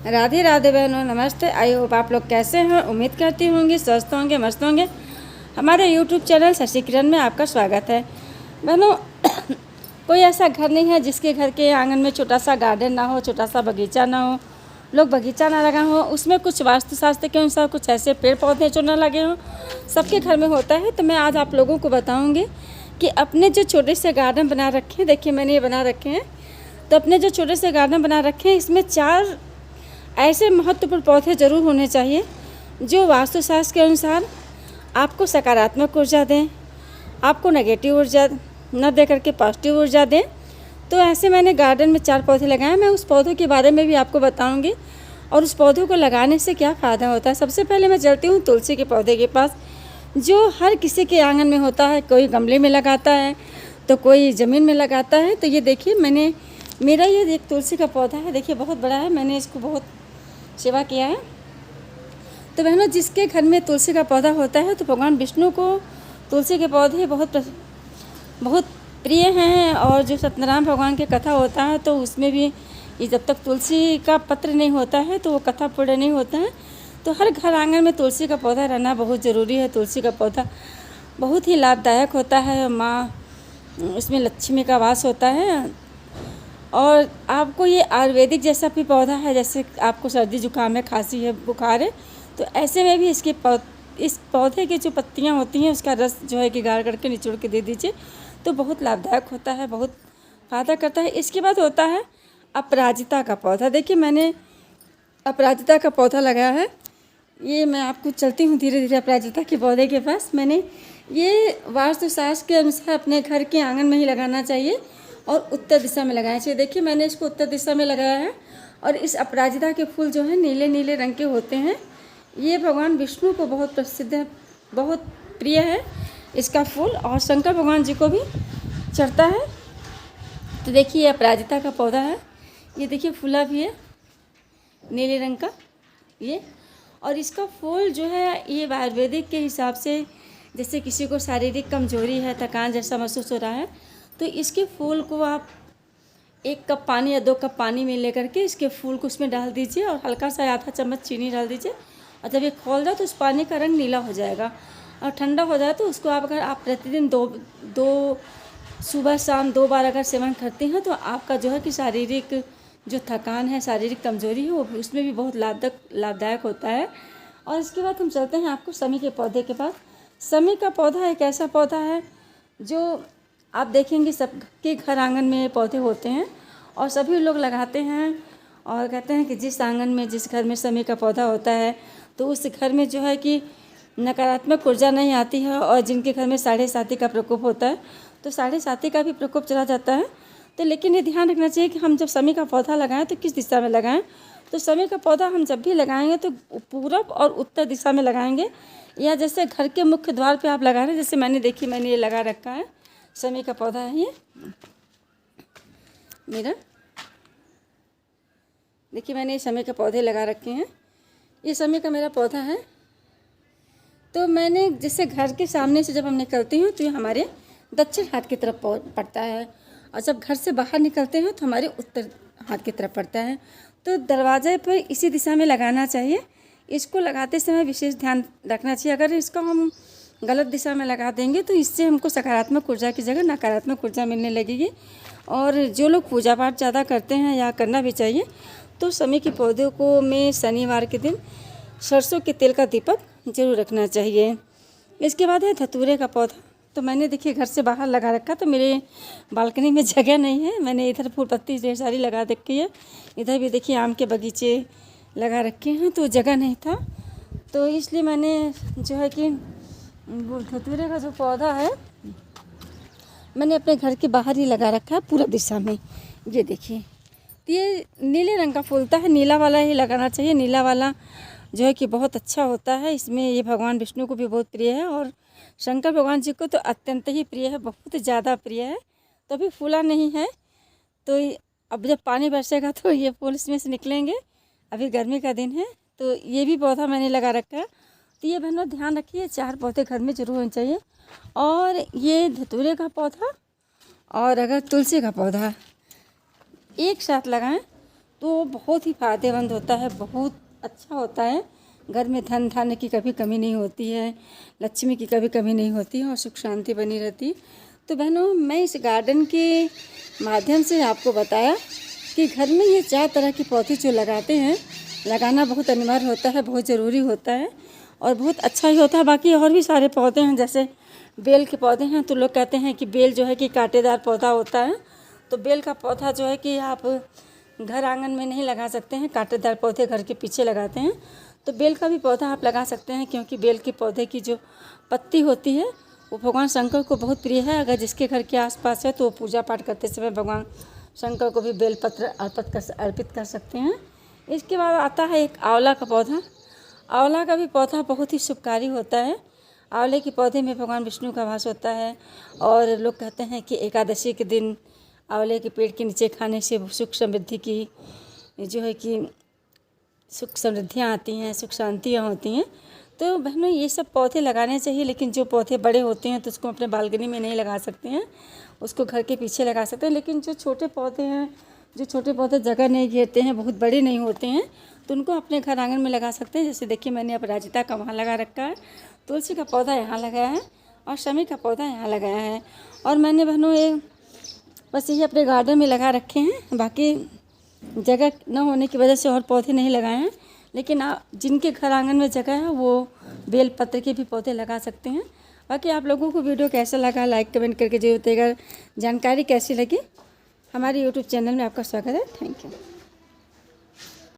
राधे राधे बहनों, नमस्ते। I hope आप लोग कैसे हैं। उम्मीद करती होंगी स्वस्थ होंगे, मस्त होंगे। हमारे यूट्यूब चैनल शशि किरण में आपका स्वागत है। बहनों कोई ऐसा घर नहीं है जिसके घर के आंगन में छोटा सा गार्डन ना हो, छोटा सा बगीचा ना हो, लोग बगीचा ना लगा हो, उसमें कुछ वास्तुशास्त्र के अनुसार कुछ ऐसे पेड़ पौधे जो ना लगे हों। सबके घर में होता है। तो मैं आज आप लोगों को बताऊँगी कि अपने जो छोटे से गार्डन बना रखे हैं, देखिए मैंने ये बना रखे हैं। तो अपने जो छोटे से गार्डन बना रखे हैं, इसमें 4 ऐसे महत्वपूर्ण पौधे ज़रूर होने चाहिए जो वास्तुशास्त्र के अनुसार आपको सकारात्मक ऊर्जा दें, आपको नेगेटिव ऊर्जा न दे करके पॉजिटिव ऊर्जा दें। तो ऐसे मैंने गार्डन में 4 पौधे लगाए। मैं उस पौधों के बारे में भी आपको बताऊंगी और उस पौधों को लगाने से क्या फ़ायदा होता है। सबसे पहले मैं चलती हूँ तुलसी के पौधे के पास, जो हर किसी के आंगन में होता है। कोई गमले में लगाता है तो कोई ज़मीन में लगाता है। तो ये देखिए मेरा ये एक तुलसी का पौधा है, देखिए बहुत बड़ा है। मैंने इसको बहुत सेवा किया है। तो बहनों, जिसके घर में तुलसी का पौधा होता है तो भगवान विष्णु को तुलसी के पौधे बहुत प्रिय हैं। और जो सत्यनारायण भगवान की कथा होता है तो उसमें भी ये जब तक तुलसी का पत्र नहीं होता है तो वो कथा पूर्ण नहीं होता है। तो हर घर आंगन में तुलसी का पौधा रहना बहुत ज़रूरी है। तुलसी का पौधा बहुत ही लाभदायक होता है। माँ उसमें लक्ष्मी का वास होता है। और आपको ये आयुर्वेदिक जैसा भी पौधा है, जैसे आपको सर्दी जुकाम है, खांसी है, बुखार है, तो ऐसे में भी इस पौधे की जो पत्तियां होती हैं उसका रस जो है कि गाड़ करके निचोड़ के दे दीजिए तो बहुत लाभदायक होता है, बहुत फ़ायदा करता है। इसके बाद होता है अपराजिता का पौधा। देखिए मैंने अपराजिता का पौधा लगाया है। ये मैं आपको चलती हूँ धीरे धीरे अपराजिता के पौधे के पास। मैंने ये वास्तुशास्त्र के अनुसार अपने घर के आंगन में ही लगाना चाहिए और उत्तर दिशा में लगाना चाहिए। देखिए मैंने इसको उत्तर दिशा में लगाया है। और इस अपराजिता के फूल जो है नीले नीले रंग के होते हैं। ये भगवान विष्णु को बहुत प्रसिद्ध है, बहुत प्रिय है इसका फूल, और शंकर भगवान जी को भी चढ़ता है। तो देखिए ये अपराजिता का पौधा है। ये देखिए फूला भी है नीले रंग का ये। और इसका फूल जो है ये आयुर्वेदिक के हिसाब से, जैसे किसी को शारीरिक कमजोरी है, थकान जैसा महसूस हो रहा है, तो इसके फूल को आप 1 कप पानी या 2 कप पानी में लेकर के इसके फूल को उसमें डाल दीजिए और हल्का सा आधा चम्मच चीनी डाल दीजिए। और जब ये खोल जाए तो उस पानी का रंग नीला हो जाएगा और ठंडा हो जाए तो उसको अगर आप प्रतिदिन दो सुबह शाम 2 बार अगर सेवन करते हैं तो आपका जो है कि शारीरिक जो थकान है, शारीरिक कमजोरी है, वो उसमें भी बहुत लाभदायक होता है। और इसके बाद हम चलते हैं आपको समी के पौधे के पास। समी का पौधा एक ऐसा पौधा है जो आप देखेंगे सबके घर आंगन में पौधे होते हैं और सभी लोग लगाते हैं और कहते हैं कि जिस आंगन में, जिस घर में समी का पौधा होता है तो उस घर में जो है कि नकारात्मक ऊर्जा नहीं आती है। और जिनके घर में साढ़े साती का प्रकोप होता है तो साढ़े साती का भी प्रकोप चला जाता है। तो लेकिन ये ध्यान रखना चाहिए कि हम जब समी का पौधा लगाएं तो किस दिशा में लगाएं। तो समी का पौधा हम जब भी लगाएंगे तो पूरब और उत्तर दिशा में लगाएंगे, या जैसे घर के मुख्य द्वार पे आप लगा रहे हैं। जैसे मैंने ये लगा रखा है, समी का पौधा है ये मेरा। देखिए मैंने ये समी का पौधे लगा रखे हैं। ये समी का मेरा पौधा है। तो मैंने जैसे घर के सामने से जब हम निकलते हैं तो ये हमारे दक्षिण हाथ की तरफ पड़ता है, और जब घर से बाहर निकलते हैं तो हमारे उत्तर हाथ की तरफ पड़ता है। तो दरवाजे पर इसी दिशा में लगाना चाहिए। इसको लगाते समय विशेष ध्यान रखना चाहिए। अगर इसको हम गलत दिशा में लगा देंगे तो इससे हमको सकारात्मक ऊर्जा की जगह नकारात्मक ऊर्जा मिलने लगेगी। और जो लोग पूजा पाठ ज़्यादा करते हैं या करना भी चाहिए तो समी के पौधों को में शनिवार के दिन सरसों के तेल का दीपक जरूर रखना चाहिए। इसके बाद है धतूरे का पौधा। तो मैंने देखिए घर से बाहर लगा रखा, तो मेरे बालकनी में जगह नहीं है। मैंने इधर फूल पत्ती ढेर सारी लगा रखी है, इधर भी देखिए आम के बगीचे लगा रखे हैं, तो जगह नहीं था। तो इसलिए मैंने जो है कि वो धतूरे का जो पौधा है मैंने अपने घर के बाहर ही लगा रखा है पूरब दिशा में। ये देखिए ये नीले रंग का फूलता है, नीला वाला ही लगाना चाहिए। नीला वाला जो है कि बहुत अच्छा होता है। इसमें ये भगवान विष्णु को भी बहुत प्रिय है और शंकर भगवान जी को तो अत्यंत ही प्रिय है, बहुत ज़्यादा प्रिय है। तो अभी फूला नहीं है, तो अब जब पानी बरसेगा तो ये फूल इसमें से निकलेंगे। अभी गर्मी का दिन है तो ये भी पौधा मैंने लगा रखा है। तो ये बहनों ध्यान रखिए 4 पौधे घर में जरूर होने चाहिए। और ये धतूरे का पौधा और अगर तुलसी का पौधा एक साथ लगाएं तो बहुत ही फ़ायदेमंद होता है, बहुत अच्छा होता है। घर में धन धान्य की कभी कमी नहीं होती है, लक्ष्मी की कभी कमी नहीं होती है और सुख शांति बनी रहती है। तो बहनों, मैं इस गार्डन के माध्यम से आपको बताया कि घर में ये 4 तरह के पौधे जो लगाते हैं, लगाना बहुत अनिवार्य होता है, बहुत ज़रूरी होता है और बहुत अच्छा ही होता है। बाकी और भी सारे पौधे हैं, जैसे बेल के पौधे हैं। तो लोग कहते हैं कि बेल जो है कि कांटेदार पौधा होता है, तो बेल का पौधा जो है कि आप घर आंगन में नहीं लगा सकते हैं, कांटेदार पौधे घर के पीछे लगाते हैं। तो बेल का भी पौधा आप लगा सकते हैं, क्योंकि बेल के पौधे की जो पत्ती होती है वो भगवान शंकर को बहुत प्रिय है। अगर जिसके घर के आसपास है तो वो पूजा पाठ करते समय भगवान शंकर को भी बेलपत्र अर्पित कर सकते हैं। इसके बाद आता है एक आंवला का पौधा। आंवला का भी पौधा बहुत ही शुभकारी होता है। आंवले के पौधे में भगवान विष्णु का वास होता है और लोग कहते हैं कि एकादशी के दिन आंवले के पेड़ के नीचे खाने से सुख समृद्धि की जो है कि सुख समृद्धियाँ आती हैं, सुख शांतियाँ होती हैं। तो बहनों, ये सब पौधे लगाने चाहिए, लेकिन जो पौधे बड़े होते हैं तो उसको अपने बालकनी में नहीं लगा सकते हैं, उसको घर के पीछे लगा सकते हैं। लेकिन जो छोटे पौधे हैं, जो छोटे पौधे जगह नहीं घेरते हैं, बहुत बड़े नहीं होते हैं, तो उनको अपने घर आंगन में लगा सकते हैं। जैसे देखिए, मैंने अपराजिता का वहाँ लगा रखा है, तुलसी का पौधा यहाँ लगाया है और शमी का पौधा यहाँ लगाया है। और मैंने बहनों ये बस यही अपने गार्डन में लगा रखे हैं, बाकी जगह न होने की वजह से और पौधे नहीं लगाए हैं। लेकिन जिनके घर आंगन में जगह है वो बेल पत्र के भी पौधे लगा सकते हैं। बाकी आप लोगों को वीडियो कैसा लगा लाइक कमेंट करके जरूर बताइएगा। जानकारी कैसी लगी, हमारे यूट्यूब चैनल में आपका स्वागत है। Thank you.